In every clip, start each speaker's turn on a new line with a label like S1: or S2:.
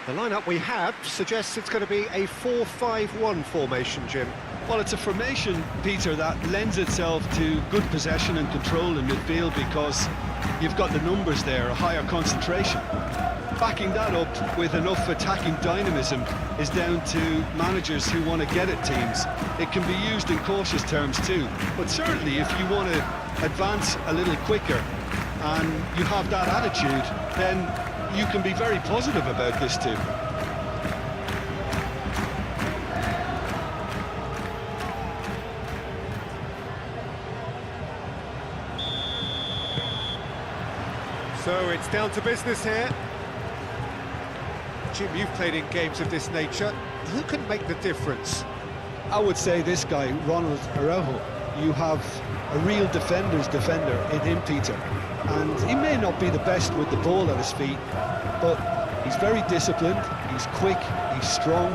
S1: The lineup we have suggests it's going to be a 4-5-1 formation, Jim.
S2: Well, it's a formation, Peter, that lends itself to good possession and control in midfield because you've got the numbers there, a higher concentration. Backing that up with enough attacking dynamism is down to managers who want to get at teams. It can be used in cautious terms too, but certainly if you want to advance a little quicker and you have that attitude, then you can be very positive about this too.
S1: So it's down to business here. Jim, you've played in games of this nature. Who can make the difference?
S2: I would say this guy, Ronald Araujo. You have a real defender's defender in him, Peter. And he may not be the best with the ball at his feet, but he's very disciplined, he's quick, he's strong.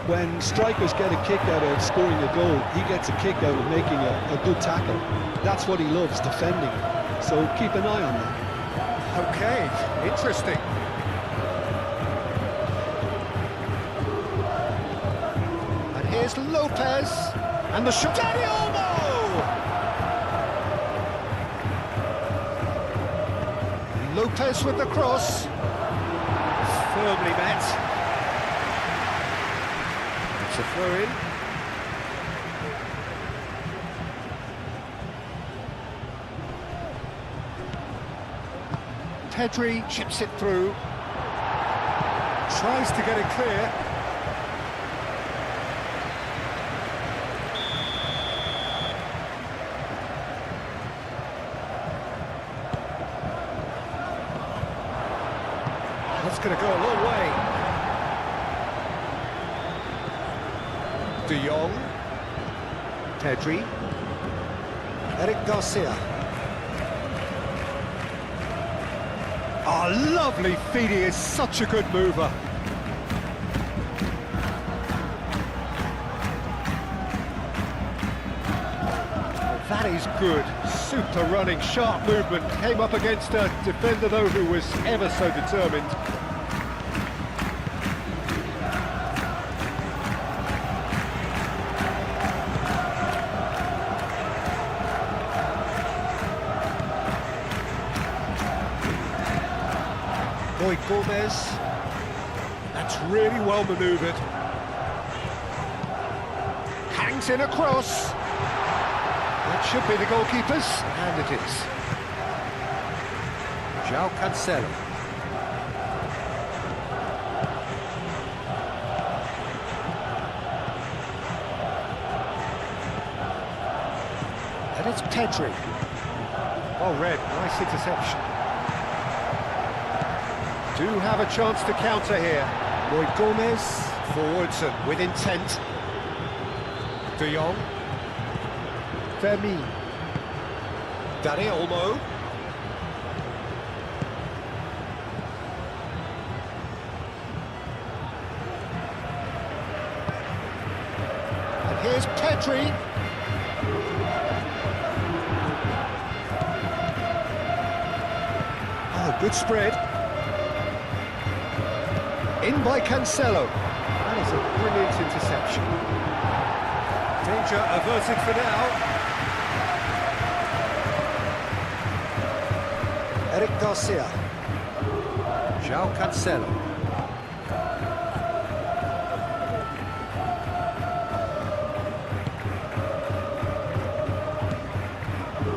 S2: When strikers get a kick out of scoring a goal, he gets a kick out of making a good tackle. That's what he loves, defending. So keep an eye on that.
S1: Okay, interesting. And here's Lopez, and the shot. Dani Olmo! Lopez with the cross. Firmly met. It's a throw-in. Pedri chips it through. Tries to get it clear. That's going to go a long way. De Jong. Pedri. Eric Garcia. Oh, lovely feed, he is such a good mover. That is good, super running, sharp movement. Came up against a defender though who was ever so determined. Gomez, that's really well manoeuvred. Hangs in across. That should be the goalkeeper's, and it is. João Cancelo. And it's Pedri. Well read, nice interception. Do have a chance to counter here. Roy Gomez forwards and with intent. De Jong. Fermin. Dani Olmo. And here's Pedri. Oh, good spread. In by Cancelo. That is a brilliant interception. Danger averted for now. Eric Garcia. João Cancelo.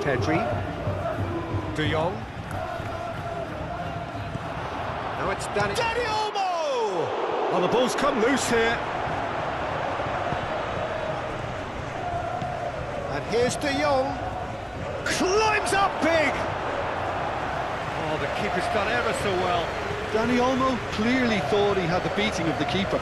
S1: Pedri. De Jong. Now it's Dani Olmo! Well, the ball's come loose here. And here's De Jong. Climbs up big! Oh, the keeper's done ever so well.
S2: Dani Olmo clearly thought he had the beating of the keeper.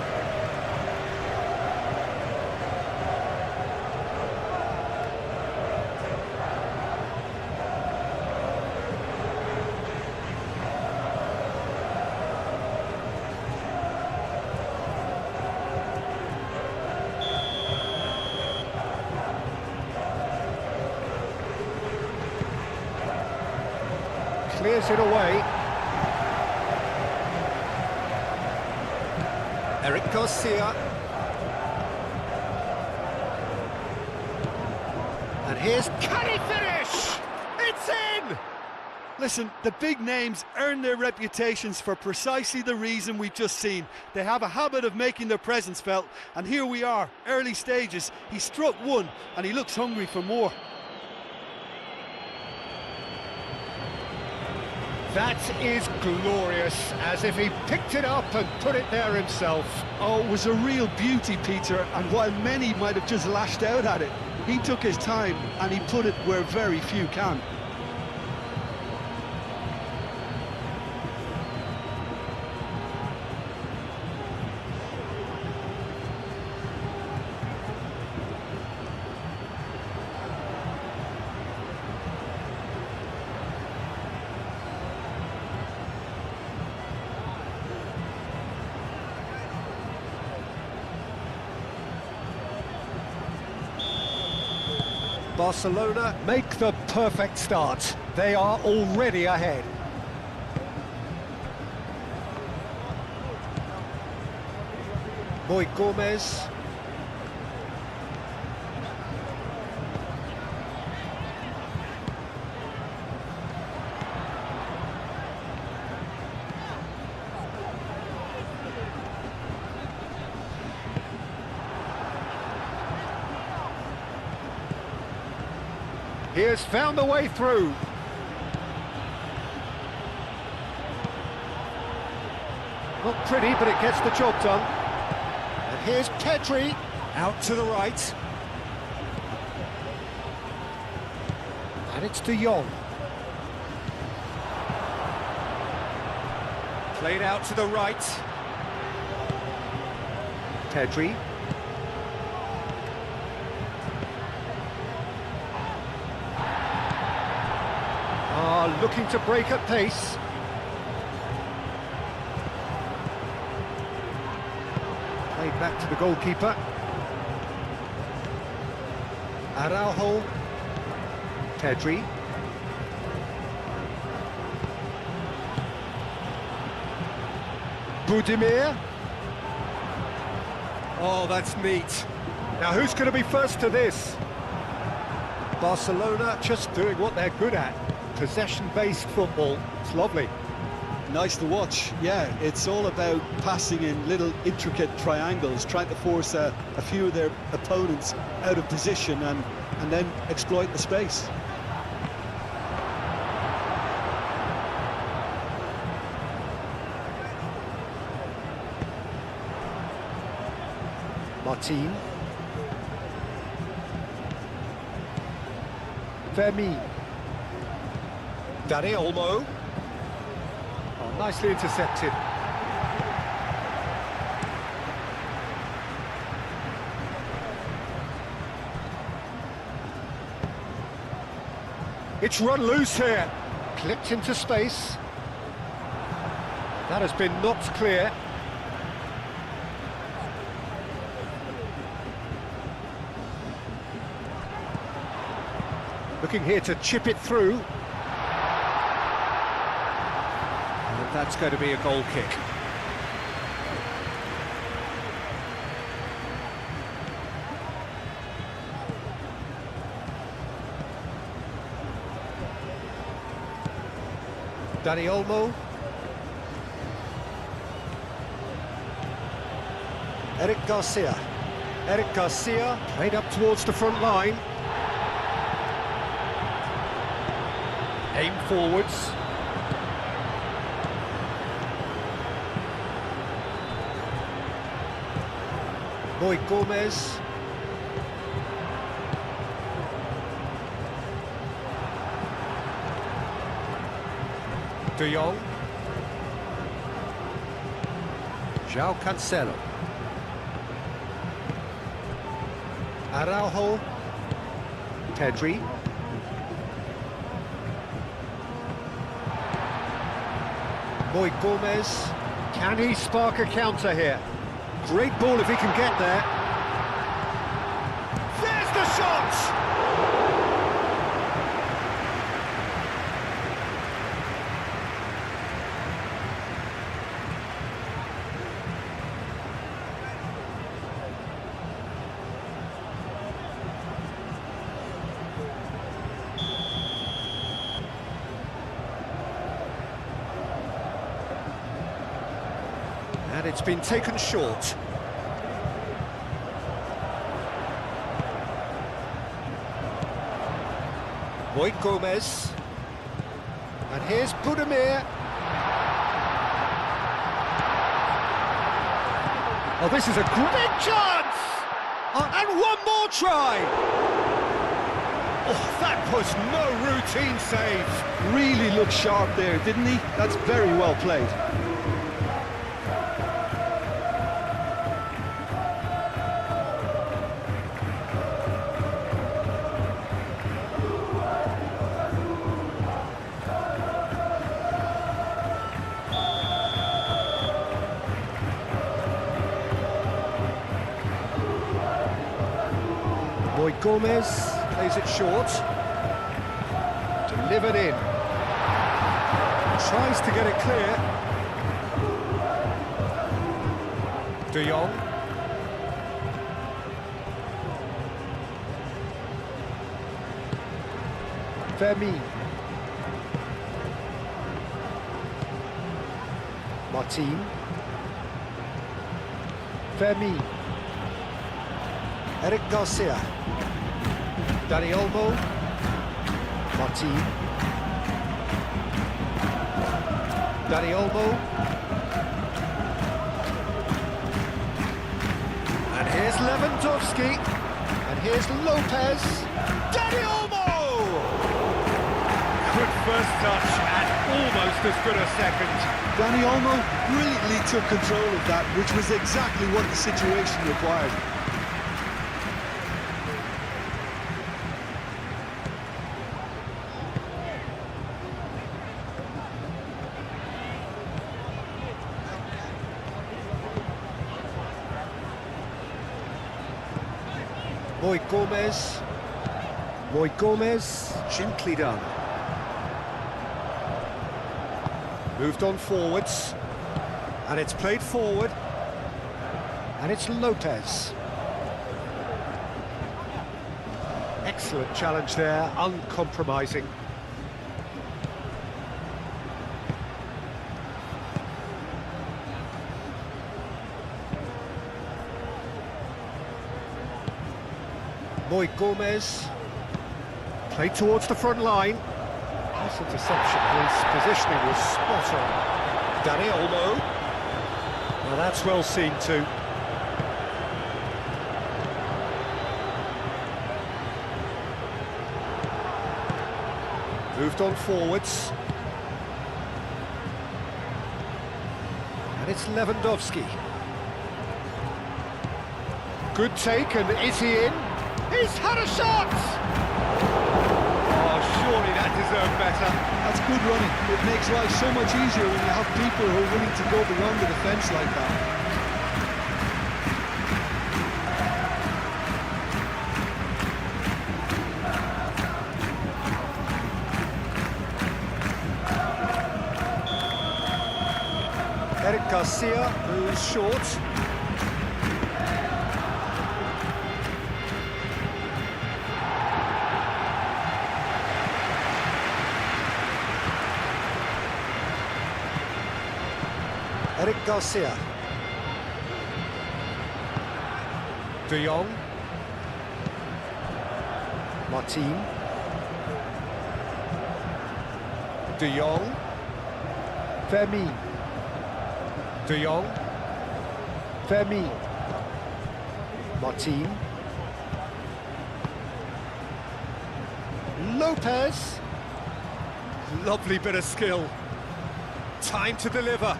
S1: Clears it away. Eric Garcia. And here's... Can he finish? It's in!
S2: Listen, the big names earn their reputations for precisely the reason we've just seen. They have a habit of making their presence felt, and here we are, early stages. He struck one, and he looks hungry for more.
S1: That is glorious, as if he picked it up and put it there himself.
S2: Oh, it was a real beauty, Peter, and while many might have just lashed out at it, he took his time and he put it where very few can.
S1: Barcelona make the perfect start. They are already ahead. Boy Gomez. He has found the way through. Not pretty, but it gets the job done. And here's Pedri, out to the right. And it's De Jong. Played out to the right. Pedri. Looking to break at pace. Played back to the goalkeeper. Araujo. Pedri. Budimir. Oh, that's neat. Now who's going to be first to this? Barcelona just doing what they're good at. Possession-based football. It's lovely.
S2: Nice to watch. Yeah, it's all about passing in little intricate triangles, trying to force a few of their opponents out of position and then exploit the space.
S1: Martin. Fermin. Dani Olmo. Oh, nicely intercepted. It's run loose here. Clipped into space. That has been knocked clear. Looking here to chip it through. And that's going to be a goal kick. Dani Olmo. Eric Garcia. Eric Garcia played up towards the front line. Aim forwards. Boy Gomez. De Jong. João Cancelo. Araujo. Pedri. Boy Gomez. Can he spark a counter here? Great ball if he can get there. There's the shot! And it's been taken short. Boyd Gomez. And here's Budimir. Oh, this is a great chance! And one more try! Oh, that was no routine save.
S2: Really looked sharp there, didn't he? That's very well played.
S1: Boyd Gomez plays it short. Delivered in. Tries to get it clear. De Jong. Vermeer. Martin. Vermeer. Eric Garcia. Dani Olmo. Martin. Dani Olmo. And here's Lewandowski. And here's Lopez. Dani Olmo! Good first touch and almost as good a second.
S2: Dani Olmo brilliantly took control of that, which was exactly what the situation required.
S1: Boyd Gomez. Boyd Gomez, gently done. Moved on forwards. And it's played forward. And it's Lopez. Excellent challenge there, uncompromising. Boyd Gomez, played towards the front line. Nice interception, his positioning was spot on. Dani Olmo. Well, that's well seen too. Moved on forwards. And it's Lewandowski. Good take, and is he in? He's had a shot! Oh, surely that deserved better.
S2: That's good running. It makes life so much easier when you have people who are willing to go beyond the defence like that.
S1: Eric Garcia, who's short. Eric Garcia. De Jong. Martin. De Jong. Vermeer. De Jong. Vermeer. Martin. Lopez. Lovely bit of skill. Time to deliver.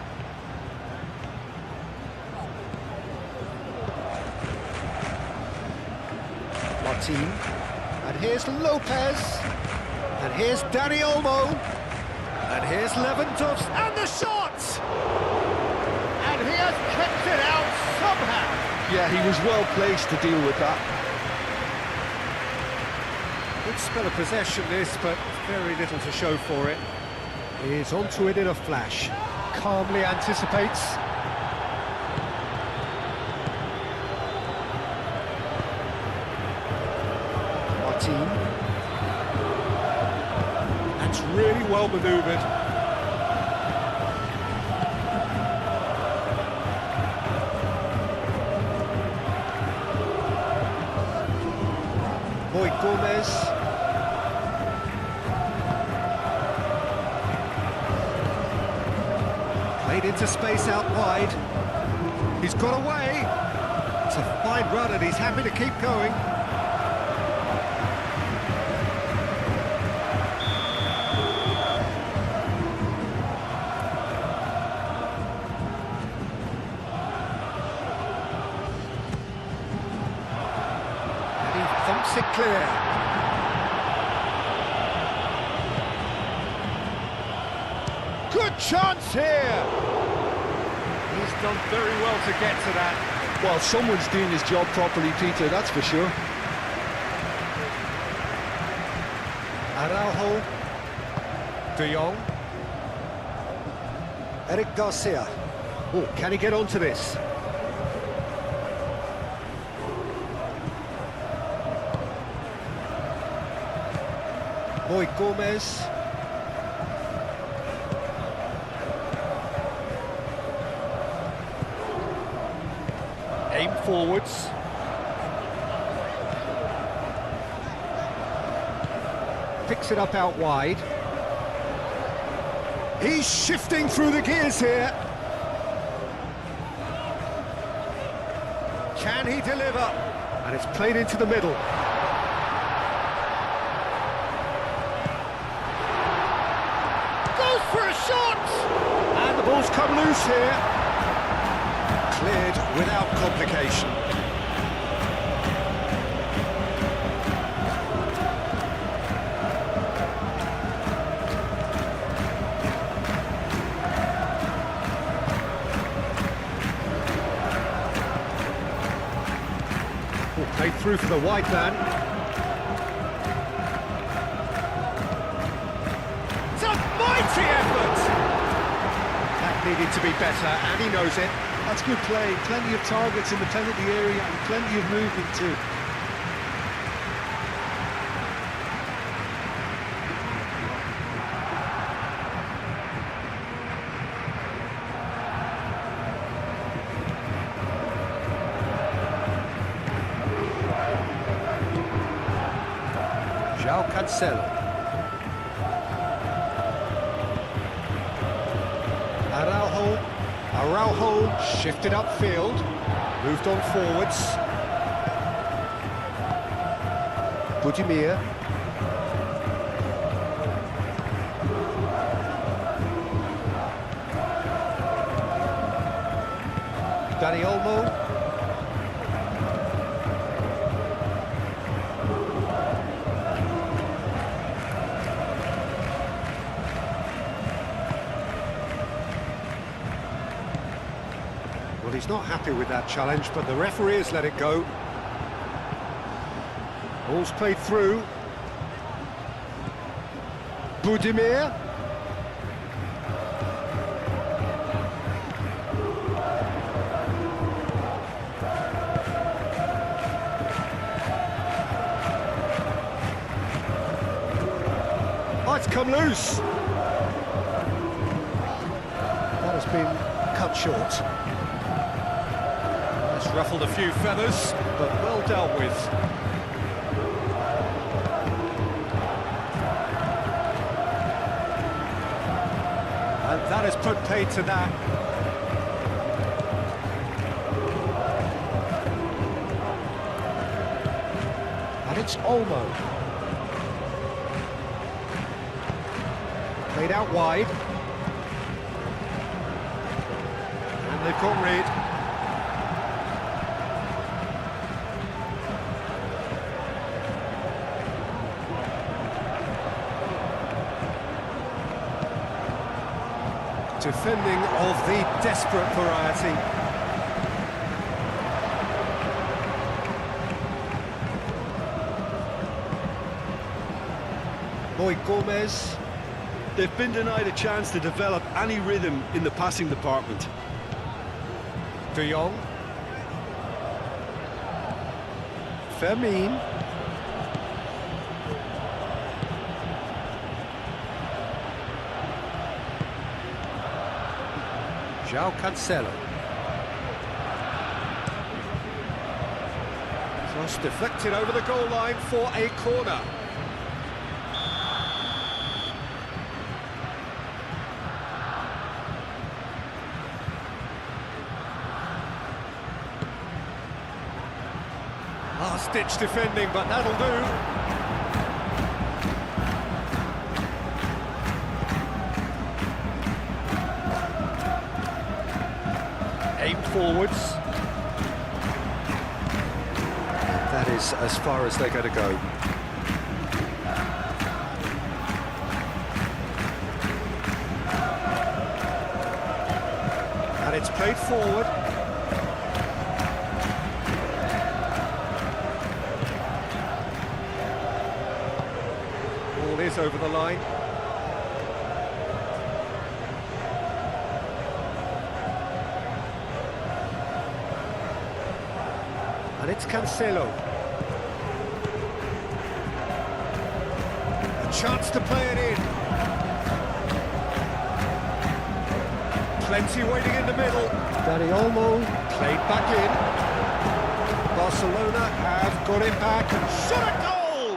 S1: Martin. And here's Lopez. And here's Dani Olmo. And here's Lewandowski. And the shot! And he has kept it out somehow.
S2: Yeah, he was well placed to deal with that.
S1: Good spell of possession this, but very little to show for it. He's onto it in a flash. Calmly anticipates. Martin. That's really well manoeuvred. Gomez. Played into space out wide. He's got away. It's a fine run and he's happy to keep going. And he thumps it clear. Good chance here. He's done very well to get to that.
S2: Well, someone's doing his job properly, Peter, that's for sure.
S1: Araujo. De Jong. Eric Garcia. Oh, can he get onto this? Boy Gomez. Aim forwards. Picks it up out wide. He's shifting through the gears here. Can he deliver? And it's played into the middle. Goes for a shot! And the ball's come loose here. Cleared without complication. Played through for the wide man. It's a mighty effort! That needed to be better, and he knows it.
S2: That's good play, plenty of targets in the penalty area and plenty of movement too.
S1: João Cancelo. Araujo shifted upfield, moved on forwards. Budimir. Dani Olmo. Well, he's not happy with that challenge, but the referee has let it go. Ball's played through. Budimir. Oh, it's come loose. That has been cut short. Ruffled a few feathers, but well dealt with. And that has put paid to that. And it's Olmo. Played out wide. And they've got rid. Defending of the desperate variety. Boy Gomez.
S2: They've been denied a chance to develop any rhythm in the passing department.
S1: De Jong. Fermin. João Cancelo. Cross deflected over the goal line for a corner. Last-ditch defending, but that'll do. Aimed forwards. That is as far as they're going to go. And it's played forward. Ball is over the line. And it's Cancelo. A chance to play it in. Plenty waiting in the middle. Olmo played back in. Barcelona have got it back and shot a goal!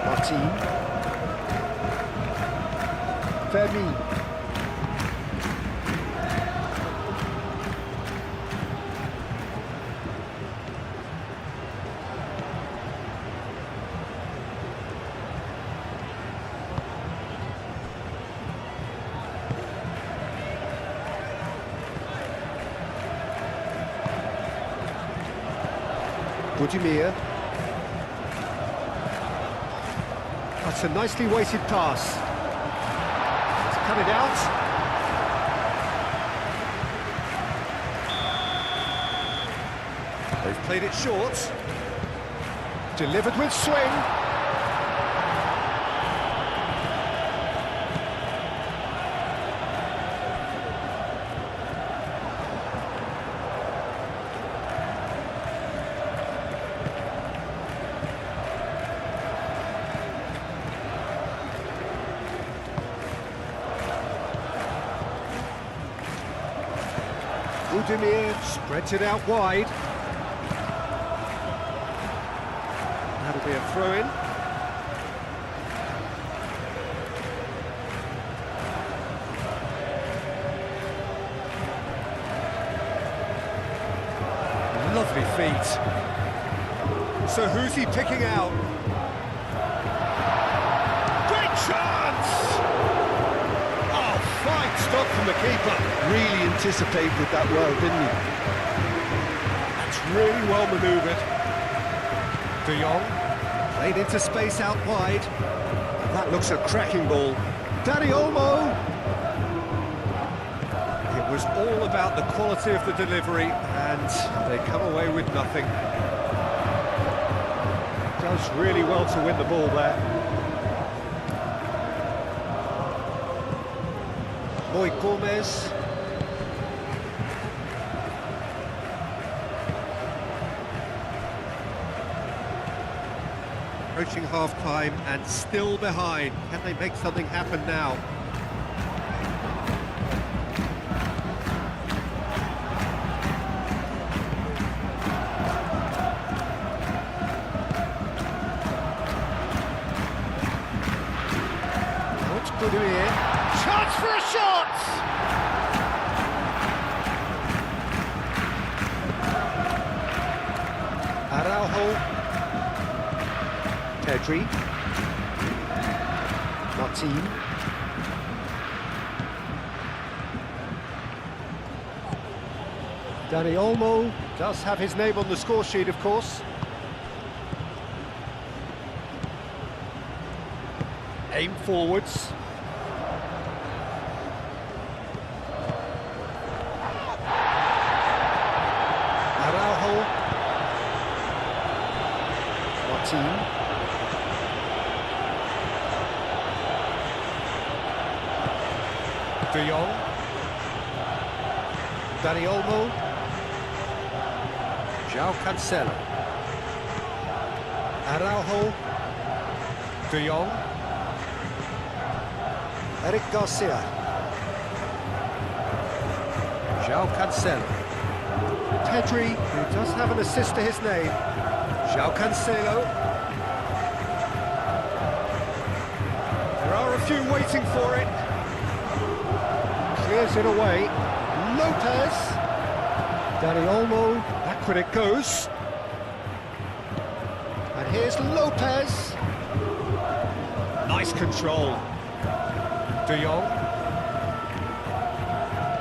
S1: Martin. Fermi. Budimir. That's a nicely weighted pass. To cut it out. They've played it short. Delivered with swing. Budimir spreads it out wide. That'll be a throw-in. Lovely feet. So who's he picking out? Great chance! Oh, fine stop from the keeper.
S2: Really anticipated that well, didn't he?
S1: That's really well manoeuvred. De Jong played into space out wide. That looks a cracking ball. Olmo. It was all about the quality of the delivery, and they come away with nothing. Does really well to win the ball there. Boy Gomez. Approaching half-time and still behind. Can they make something happen now? What's good here? Chance for a shot! Araujo. Pedri. Martin. Olmo does have his name on the score sheet, of course. Aim forwards. Araujo. Martin. De Jong. Olmo. João Cancelo. Araujo. De Jong. Eric Garcia. João Cancelo. Pedri, who does have an assist to his name. João Cancelo. There are a few waiting for it. Clears it away. Lopez. Dani Olmo. Back when it goes. And here's Lopez. Nice control. De Jong.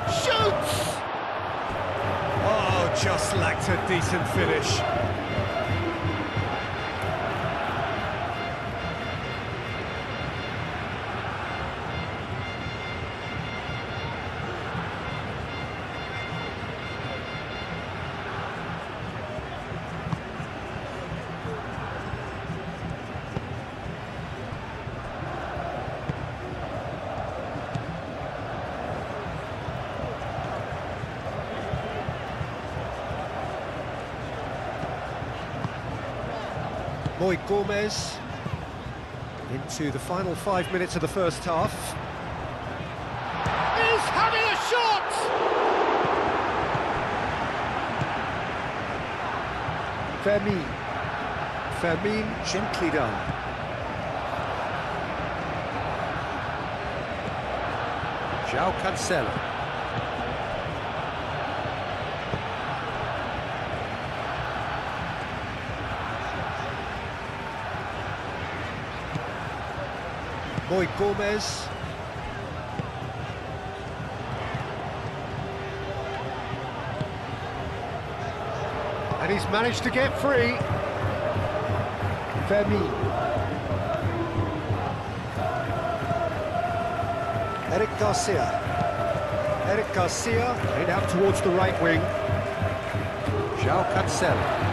S1: Shoots! Oh, just lacked a decent finish. Boy Gomez into the final 5 minutes of the first half. He's having a shot! Fermin gently done. João Cancelo. Boy Gomez. And he's managed to get free. Fermin. Eric Garcia laid out towards the right wing. João Cancelo.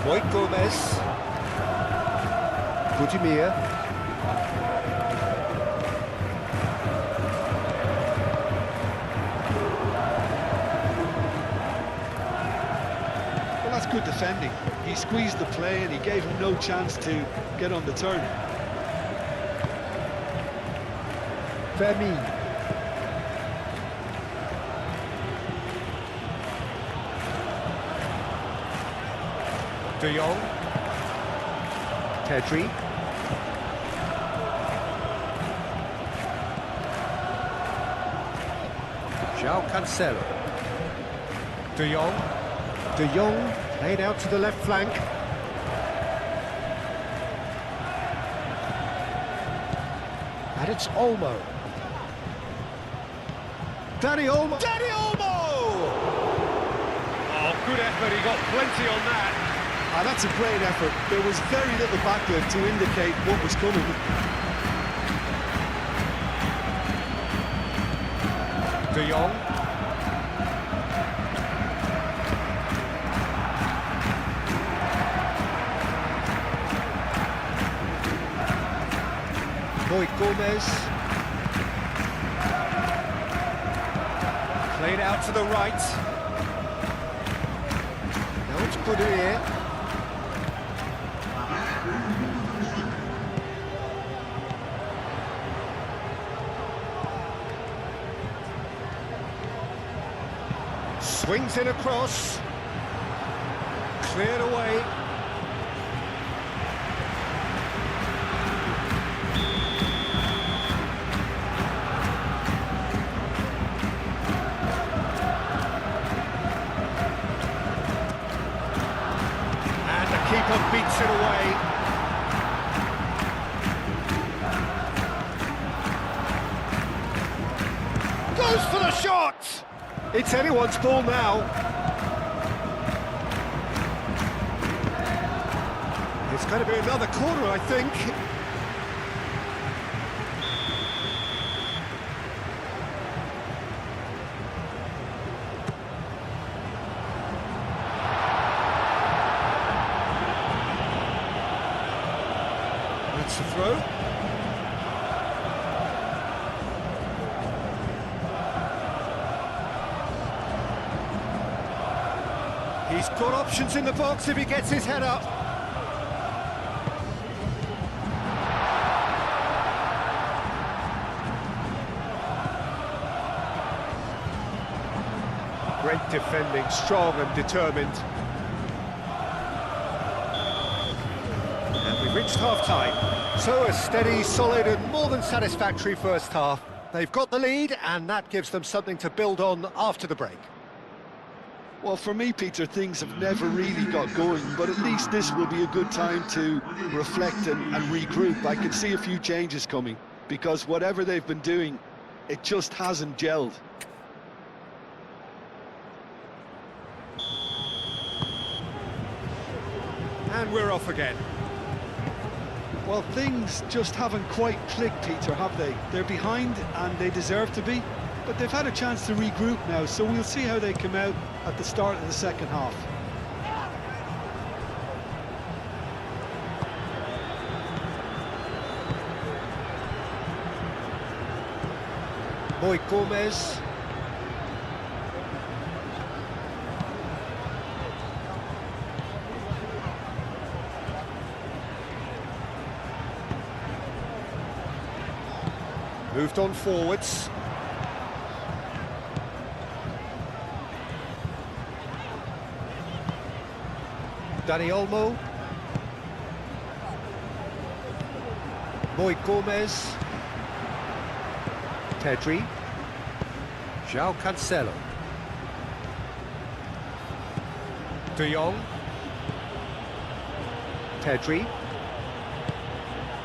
S1: Boy Gomez. Budimir.
S2: Well, that's good defending. He squeezed the play and he gave him no chance to get on the turn.
S1: Fermin. De Jong. Pedri. João Cancelo. De Jong. De Jong played out to the left flank. And it's Olmo. Dani Olmo. Dani Olmo! Oh, good effort. He got plenty on that.
S2: Ah, that's a great effort. There was very little backward to indicate what was coming.
S1: De Jong. Boy Gomez. Played out to the right. Now it's good here. Swings it across. Cleared away. And the keeper beats it away. Goes for the shot! It's anyone's ball now. It's going to be another corner, I think. That's the throw. He's got options in the box if he gets his head up. Great defending, strong and determined. And we've reached half-time. So a steady, solid and more than satisfactory first half. They've got the lead and that gives them something to build on after the break.
S2: Well, for me, Peter, things have never really got going, but at least this will be a good time to reflect and regroup. I can see a few changes coming, because whatever they've been doing, it just hasn't gelled.
S1: And we're off again.
S2: Well, things just haven't quite clicked, Peter, have they? They're behind and they deserve to be, but they've had a chance to regroup now, so we'll see how they come out at the start of the second half.
S1: Boy Gomez. Moved on forwards. Dani Olmo. Boy Gomez. Pedri. João Cancelo. De Jong. Pedri.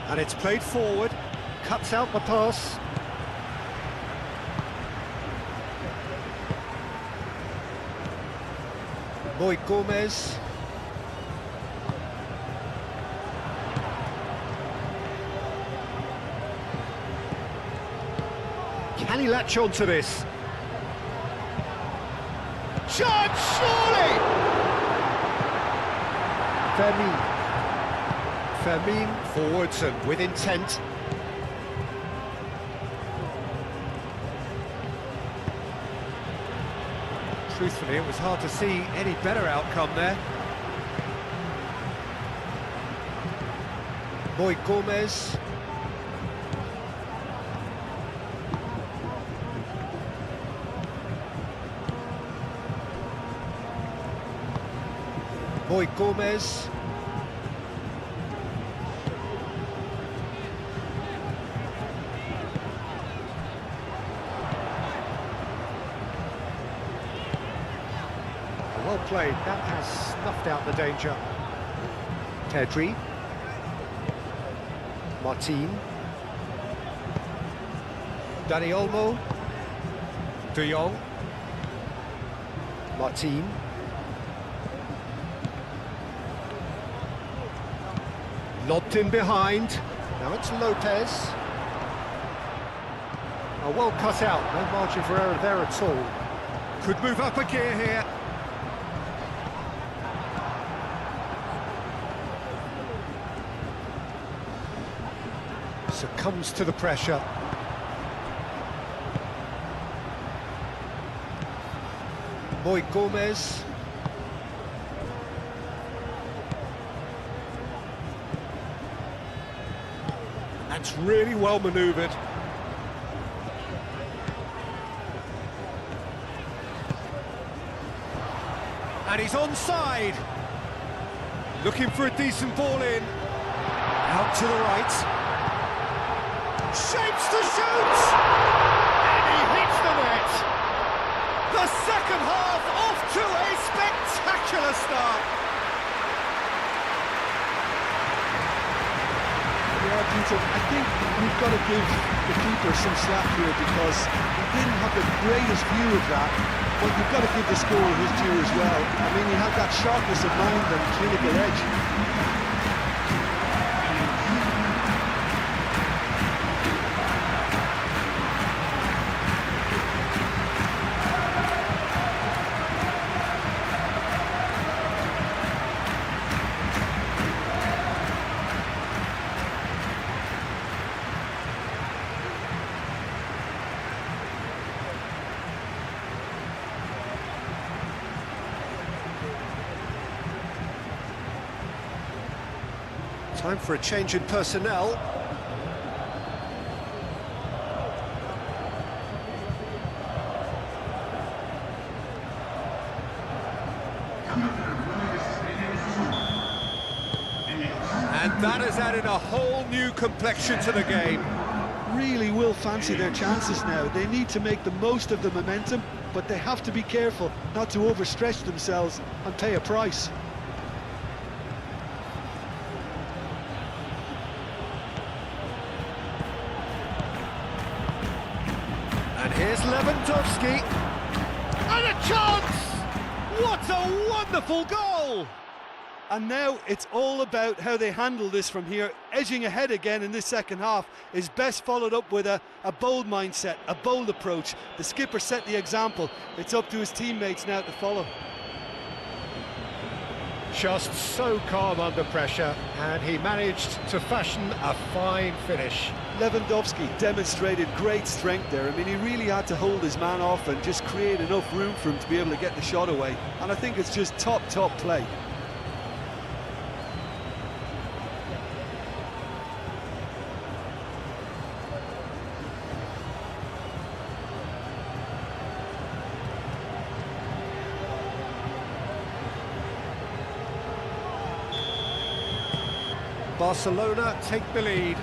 S1: And it's played forward. Cuts out the pass. Boy Gomez. Can he latch on to this? Chance, surely! Fermin forwards and with intent. Truthfully, it was hard to see any better outcome there. Boy Gomez. Boy Gomez. Well played, that has snuffed out the danger. Pedri. Martin. Dani Olmo. De Jong. Martin. Lobbed in behind. Now it's Lopez. Oh, well cut out, no margin for error there at all. Could move up a gear here. Succumbs to the pressure. Boy Gomez. That's really well manoeuvred. And he's onside. Looking for a decent ball in. Out to the right. Shapes to shoot! And he hits the net! The second half off to a spectacular start!
S2: Yeah, Peter, I think we've got to give the keeper some slack here because he didn't have the greatest view of that, but you've got to give the scorer his due as well. I mean, he had that sharpness of mind and clinical edge.
S1: Time for a change in personnel. And that has added a whole new complexion to the game.
S2: Really will fancy their chances now. They need to make the most of the momentum, but they have to be careful not to overstretch themselves and pay a price.
S1: And here's Lewandowski. And a chance! What a wonderful goal!
S2: And now it's all about how they handle this from here. Edging ahead again in this second half is best followed up with a bold mindset, a bold approach. The skipper set the example. It's up to his teammates now to follow.
S1: Just so calm under pressure, and he managed to fashion a fine finish.
S2: Lewandowski demonstrated great strength there. I mean, he really had to hold his man off and just create enough room for him to be able to get the shot away. And I think it's just top play.
S1: Barcelona take the lead.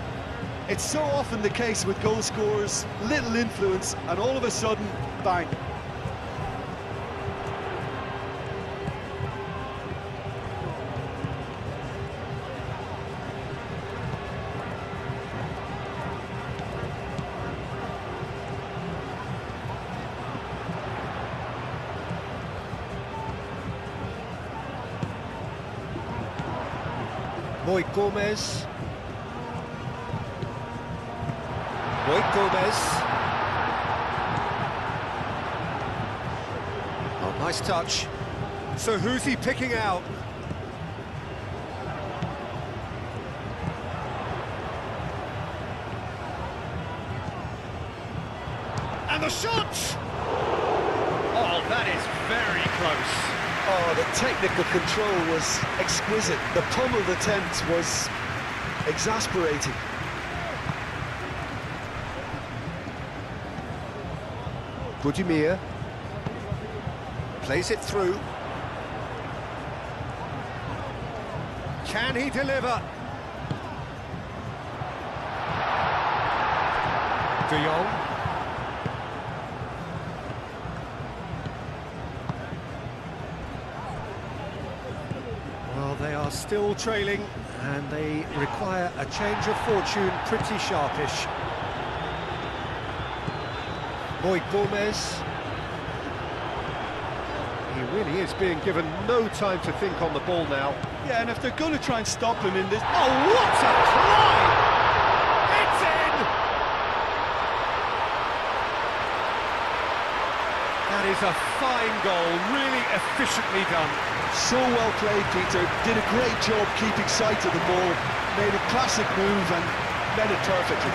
S2: It's so often the case with goal scorers, little influence, and all of a sudden, bang.
S1: Gomez. Gomez. Oh, nice touch. So who's he picking out? And the shot! Oh, that is very close.
S2: Oh, the technical control was exquisite. The pummeled attempt was exasperating.
S1: Budimir plays it through. Can he deliver? De Jong. Well, they are still trailing, and they require a change of fortune pretty sharpish. Gomez. He really is being given no time to think on the ball now.
S2: Yeah, and if they're going to try and stop him in this...
S1: Oh, what a try! It's in! That is a fine goal, really efficiently done.
S2: So well played, Peter. Did a great job keeping sight of the ball. Made a classic move and led it perfectly.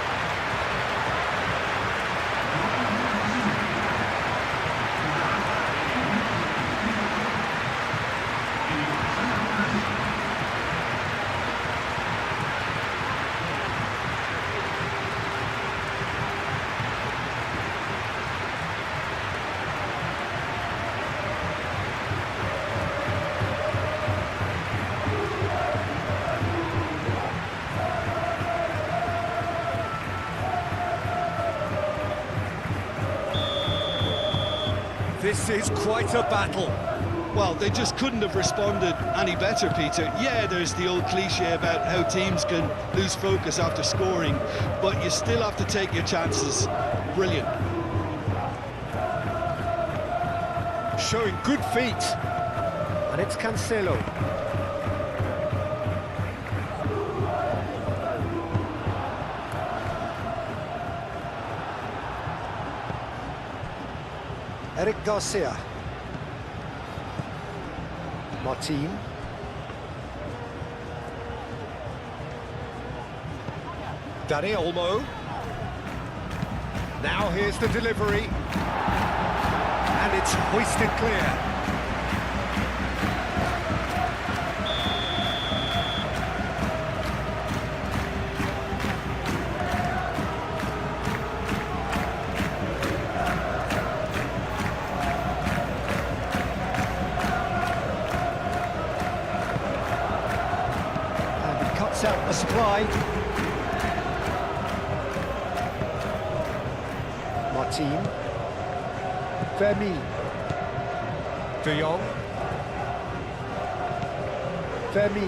S1: This is quite a battle.
S2: Well, they just couldn't have responded any better, Peter. Yeah, there's the old cliche about how teams can lose focus after scoring, but you still have to take your chances. Brilliant.
S1: Showing good feet. And it's Cancelo. Eric Garcia. Martin. Dani Olmo. Now here's the delivery. And it's hoisted clear. cuts out the supply. Martin. Fermi. De Jong. Fermi.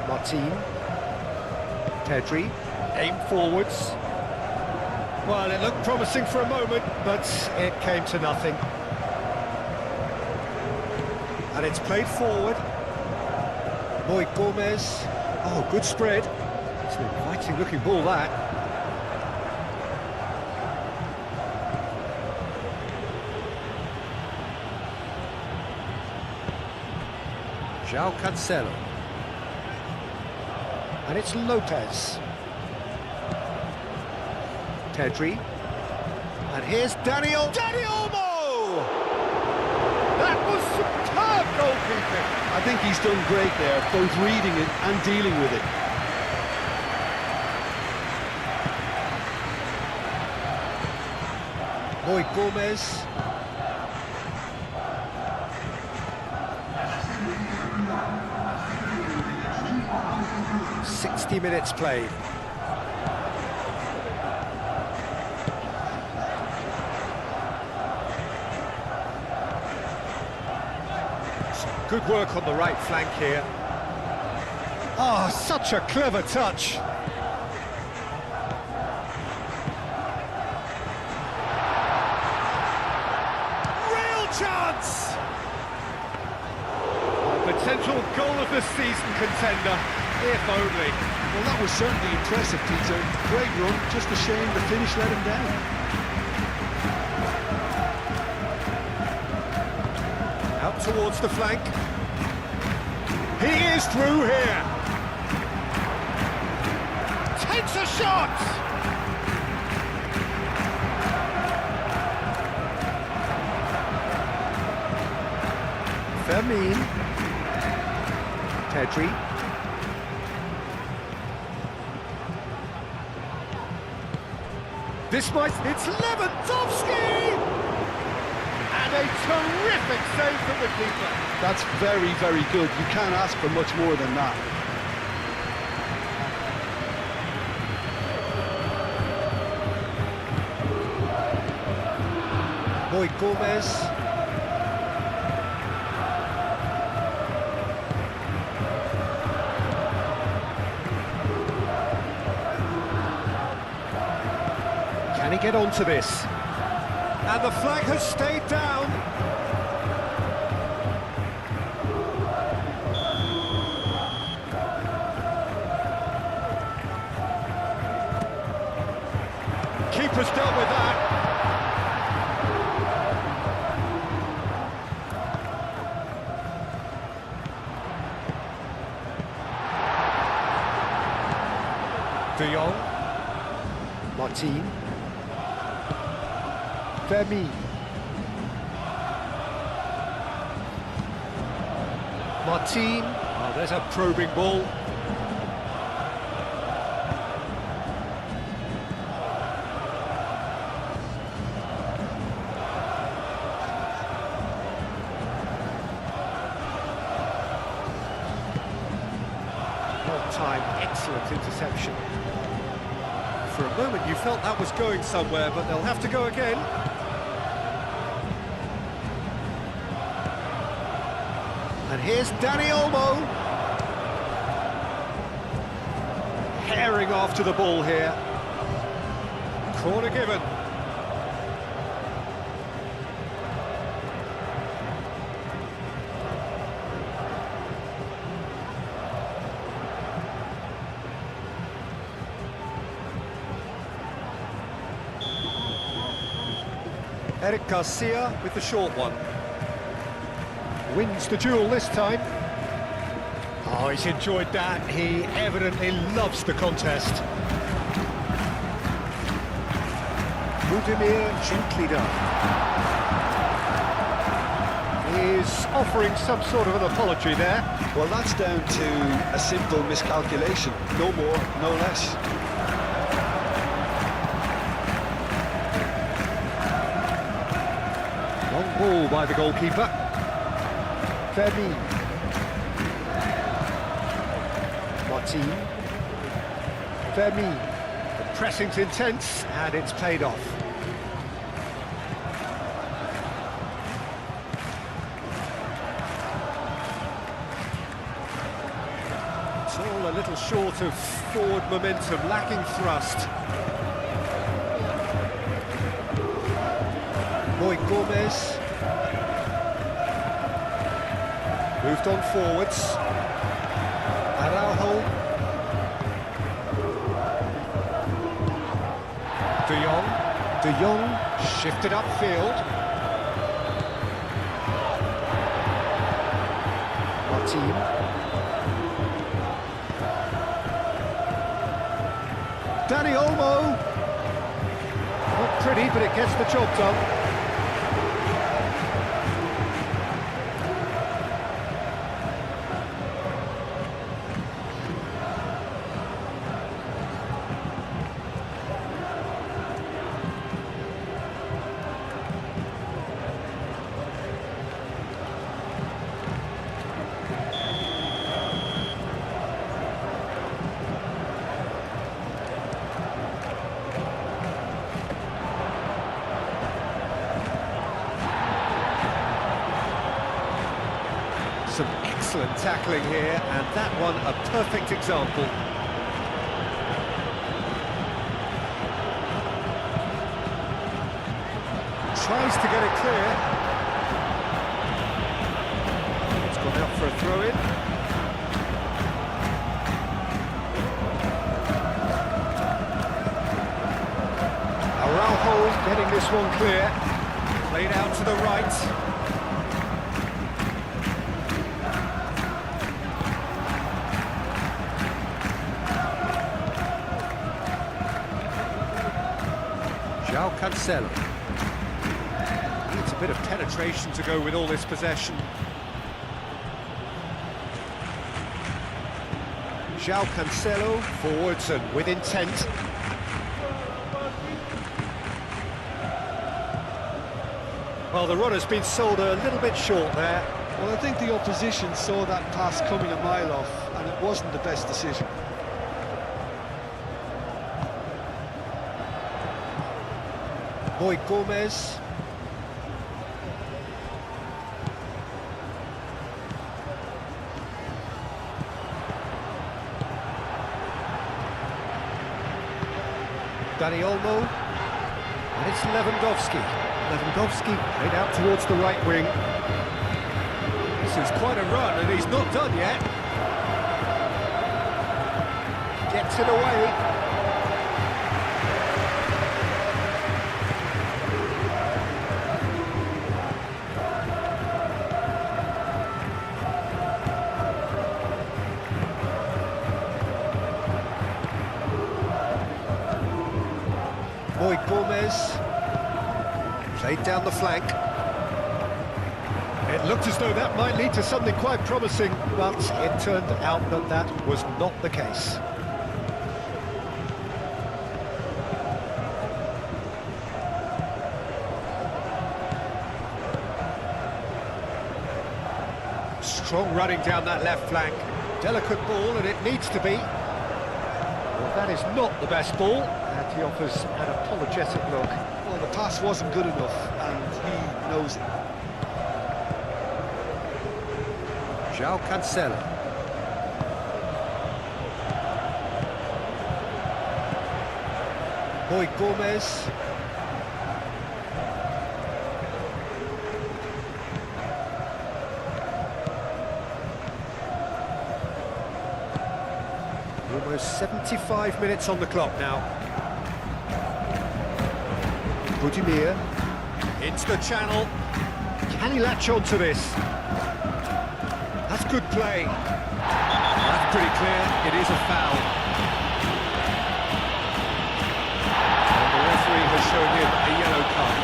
S1: Martin. Pedri. Aim forwards. Well, it looked promising for a moment, but it came to nothing. And it's played forward. Boy Gomez. Oh, good spread. It's an inviting looking ball, that. João Cancelo. And it's Lopez. Pedri. And here's Daniel Olmo! That was superb goalkeeping.
S2: I think he's done great there, both reading it and dealing with it.
S1: Boy Gomez. "60 minutes played. Good work on the right flank here. Oh, such a clever touch. Real chance! A potential goal of the season contender, if only.
S2: Well, that was certainly impressive, Peter. Great run, just a shame the finish let him down.
S1: Out towards the flank. He is through here. Takes a shot! Fermin. Pedri. This might... It's Lewandowski! And a terrific save from the keeper.
S2: That's very, very good. You can't ask for much more than that.
S1: Boy Gomez. Can he get onto this? And the flag has stayed down. Keeper's dealt with that. De Jong. Martin. Fermi. Martin. Oh, there's a probing ball. Time, excellent interception. For a moment you felt that was going somewhere, but they'll have to go again. And here's Dani Olmo. Herring after the ball here. Corner given. Eric Garcia with the short one. Wins the duel this time. Oh, he's enjoyed that. He evidently loves the contest. Budimir gently done. He's offering some sort of an apology there.
S2: Well, that's down to a simple miscalculation. No more, no less.
S1: Long ball by the goalkeeper. Fermi. Martin. Fermin. The pressing's intense, and it's paid off. It's all a little short of forward momentum, lacking thrust. Gomez. Moved on forwards. Araujo. De Jong shifted upfield. Martin. Dani Olmo. Not pretty, but it gets the job done. Some excellent tackling here, and that one a perfect example. Tries to get it clear. It's gone out for a throw-in. Araujo getting this one clear. Played out to the right. Cancelo. Needs a bit of penetration to go with all this possession. João Cancelo, forwards and with intent. Well, the run has been sold a little bit short there.
S2: Well, I think the opposition saw that pass coming a mile off, and it wasn't the best decision.
S1: Gomez. Dani Olmo. And it's Lewandowski. Lewandowski played out towards the right wing. This is quite a run, and he's not done yet. Gets it away. Gomez, played down the flank. It looked as though that might lead to something quite promising, but it turned out that that was not the case. Strong running down that left flank. Delicate ball, and it needs to be. Well, that is not the best ball. And he offers an apologetic look.
S2: Well, the pass wasn't good enough, and he knows it.
S1: João Cancelo. Gomez. Almost 75 minutes on the clock now. Budimir into the channel. Can he latch on to this? That's good play. That's pretty clear. It is a foul. And the referee has shown him a yellow card.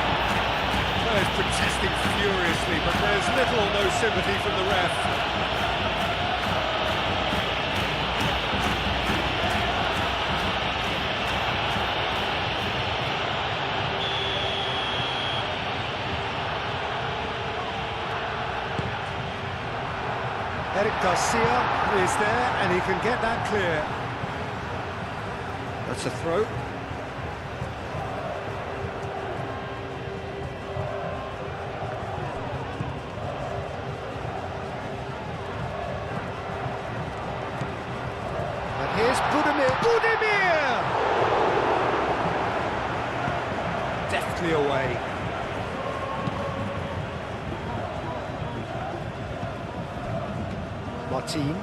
S1: Players protesting furiously, but there's little or no sympathy from the ref. Eric Garcia is there, and he can get that clear. That's a throw. And here's Budimir. Budimir! Deftly away. Martin.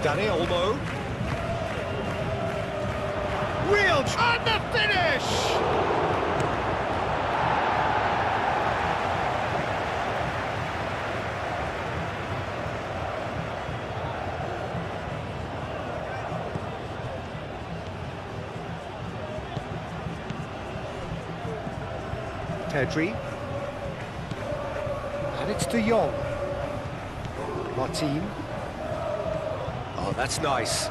S1: Danny Olmo. Real and the finish! Pedri. And it's De Jong. Martin. Oh, that's nice.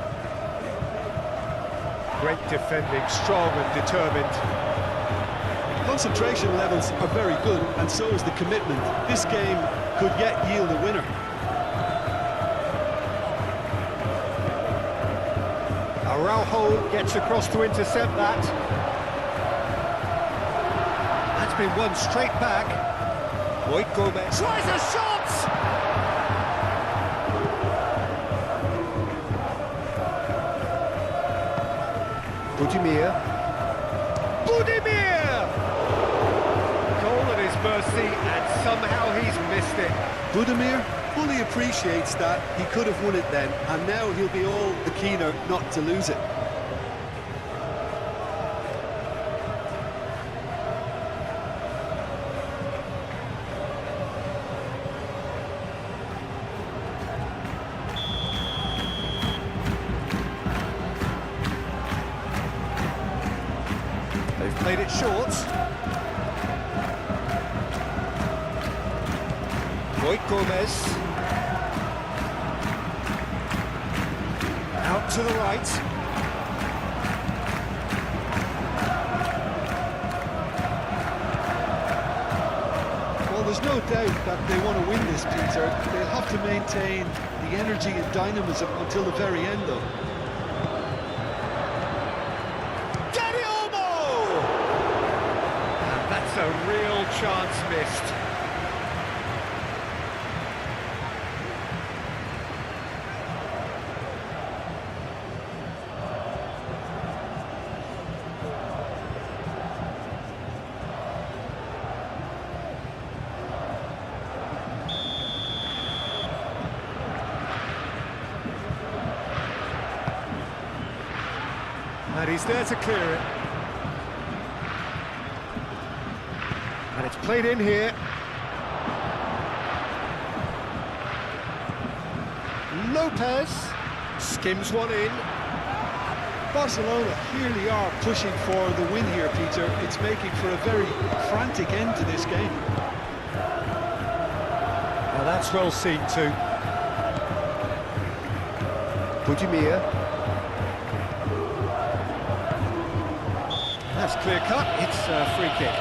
S1: Great defending, strong and determined.
S2: Concentration levels are very good, and so is the commitment. This game could yet yield a winner.
S1: Araujo gets across to intercept that. That's been won straight back. Lloyd Gomez tries a shot! Budimir. Budimir! Goal at his mercy, and somehow he's missed it.
S2: Budimir fully appreciates that he could have won it then, and now he'll be all the keener not to lose it.
S1: They've played it short. Lloyd Gomez. Out to the right.
S2: Well, there's no doubt that they want to win this, Peter. They'll have to maintain the energy and dynamism until the very end, though.
S1: A real chance missed. And he's there to clear it. And it's played in here. Lopez skims one in.
S2: Barcelona clearly are pushing for the win here, Peter. It's making for a very frantic end to this game.
S1: Now that's well seen too. Budimir. That's clear cut. It's a free kick.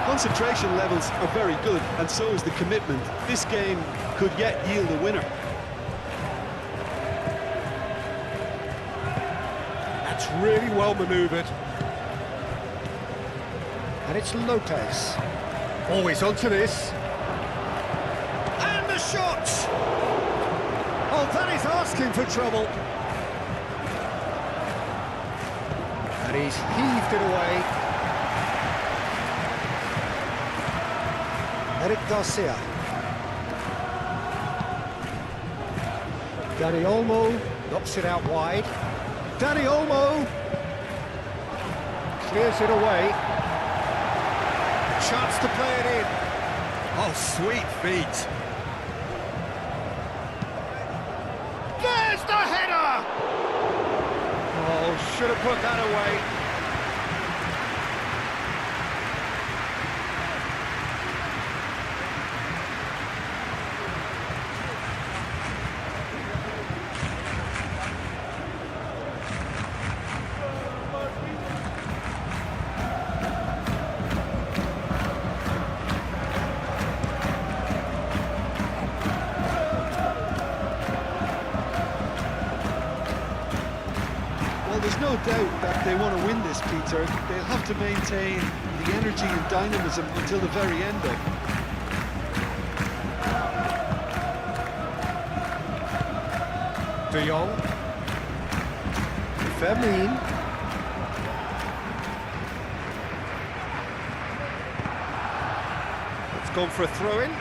S2: Concentration levels are very good, and so is the commitment. This game could yet yield a winner.
S1: That's really well manoeuvred. And it's Lopez. Always onto this. And the shot! Oh, that is asking for trouble. And he's heaved it away. Eric Garcia. Danny Olmo knocks it out wide. Danny Olmo clears it away. Chance to play it in. Oh, sweet feet. There's the header! Oh, should have put that away.
S2: no doubt that they want to win this, Peter. They'll have to maintain the energy and dynamism until the very end, though.
S1: De Jong. Vermeer. It's gone for a throw-in.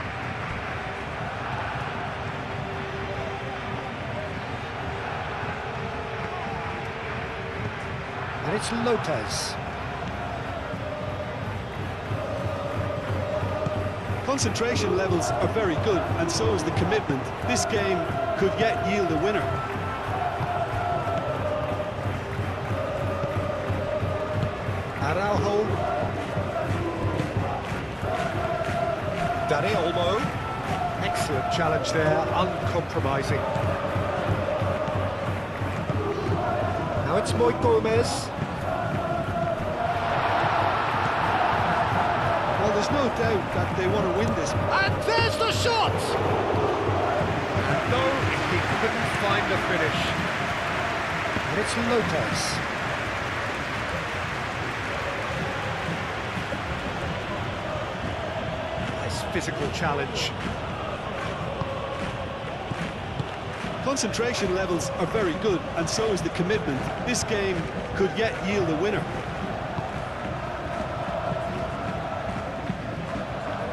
S1: And it's Lopez.
S2: Concentration levels are very good, and so is the commitment. This game could yet yield a winner.
S1: Araujo. Dani Olmo. Excellent challenge there, uncompromising. Now it's Moy Gomez.
S2: Well, there's no doubt that they want to win this.
S1: And there's the shot! And no, he couldn't find the finish. And it's Lopez. Nice physical challenge.
S2: Concentration levels are very good, and so is the commitment. This game could yet yield a winner.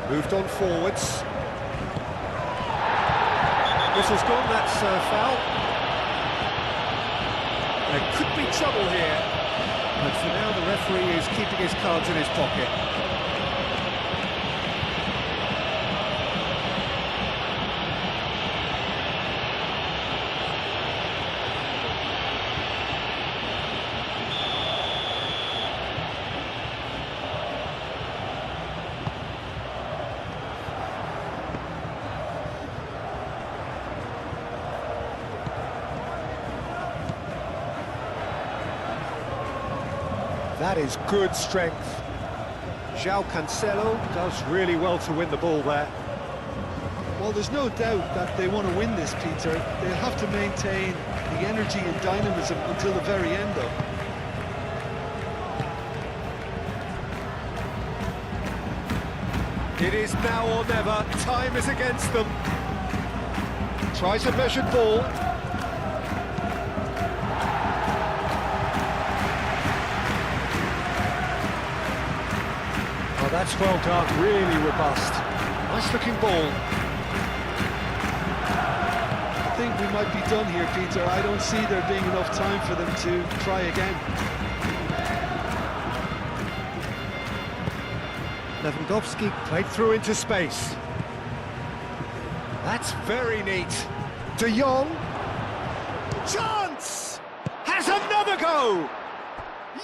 S1: Moved on forwards. Whistle's gone, that's foul. There could be trouble here, but for now the referee is keeping his cards in his pocket. That is good strength. João Cancelo does really well to win the ball there.
S2: Well, there's no doubt that they want to win this, Peter. They'll have to maintain the energy and dynamism until the very end, though.
S1: It is now or never. Time is against them. Tries a measured ball. Oh, that's well done, really robust. Nice looking ball.
S2: I think we might be done here, Peter. I don't see there being enough time for them to try again.
S1: Lewandowski played through into space. That's very neat. De Jong. Chance! Has another go!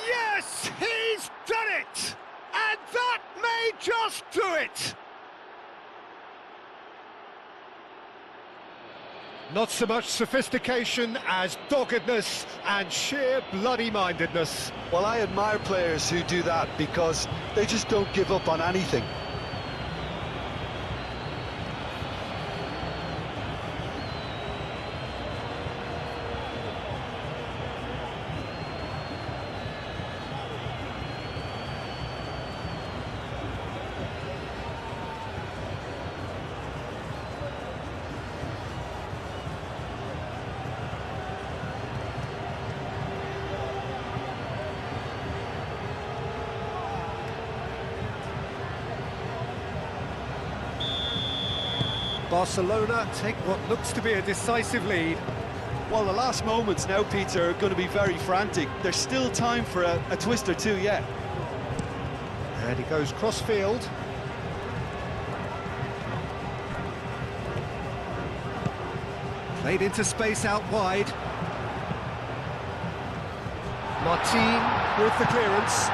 S1: Yes, he's done it! And that may just do it! Not so much sophistication as doggedness and sheer bloody-mindedness.
S2: Well, I admire players who do that because they just don't give up on anything.
S1: Barcelona take what looks to be a decisive lead.
S2: Well, the last moments now, Peter, are going to be very frantic. There's still time for a twist or two yet.
S1: And he goes cross-field. Played into space out wide. Martin with the clearance.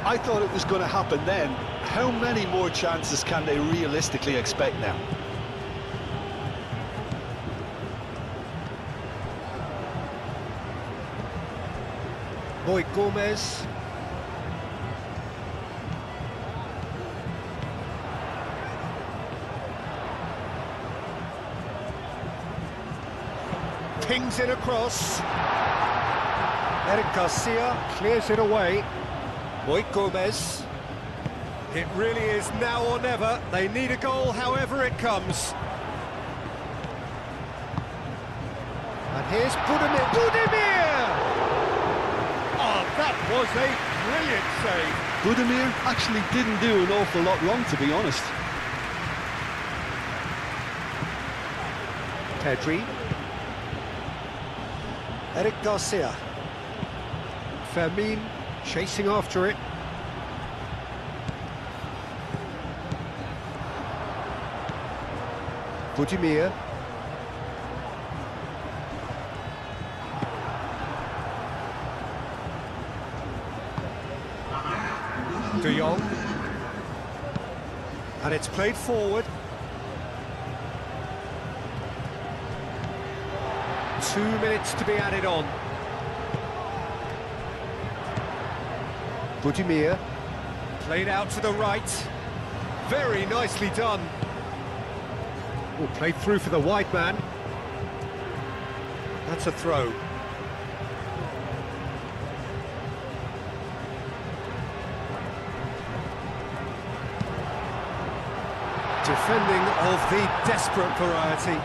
S2: I thought it was going to happen then. How many more chances can they realistically expect now?
S1: Moy Gomez. pings it across. Eric Garcia clears it away. Boy Gomez. It really is now or never. They need a goal however it comes. And here's Budimir. Budimir! Oh, that was a brilliant save.
S2: Budimir actually didn't do an awful lot wrong, to be honest.
S1: Pedri. Eric Garcia. Fermin chasing after it. Budimir. De Jong. And it's played forward. 2 minutes to be added on. Budimir. Played out to the right. Very nicely done. Oh, played through for the wide man. That's a throw. Defending of the desperate variety.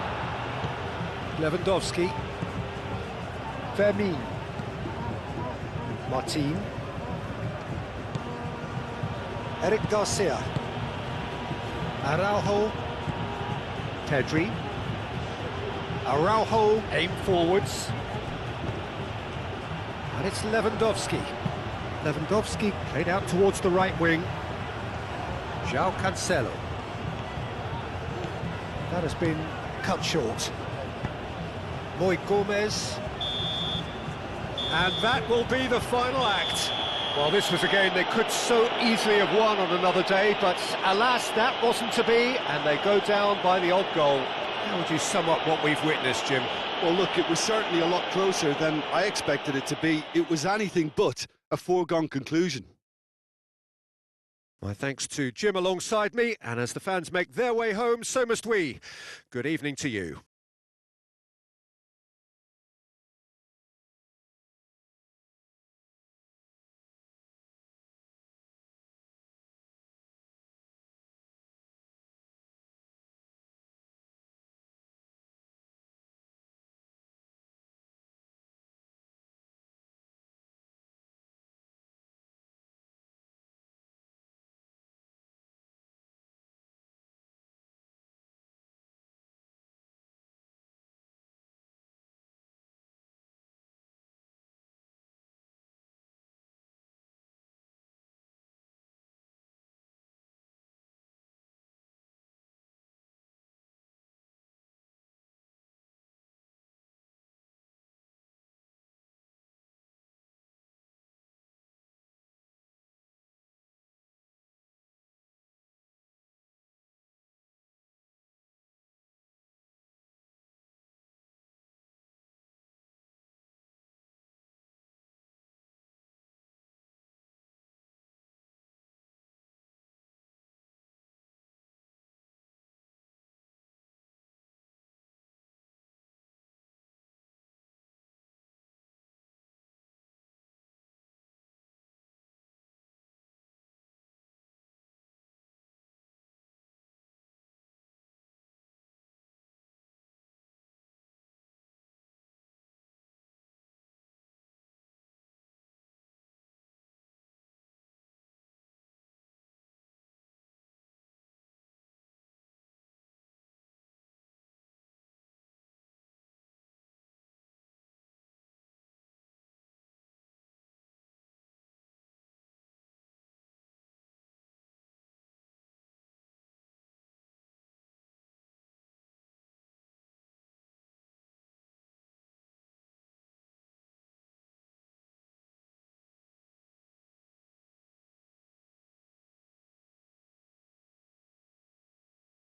S1: Lewandowski. Fermin. Martin. Eric Garcia. Araujo. Pedri. Araujo aim forwards. And it's Lewandowski. Lewandowski played out towards the right wing. João Cancelo. That has been cut short. Boy Gomez. And that will be the final act. Well, this was a game they could so easily have won on another day, but alas, that wasn't to be, and they go down by the odd goal. How would you sum up what we've witnessed, Jim?
S2: Well, look, it was certainly a lot closer than I expected it to be. It was anything but a foregone conclusion.
S1: My thanks to Jim alongside me, and as the fans make their way home, so must we. Good evening to you.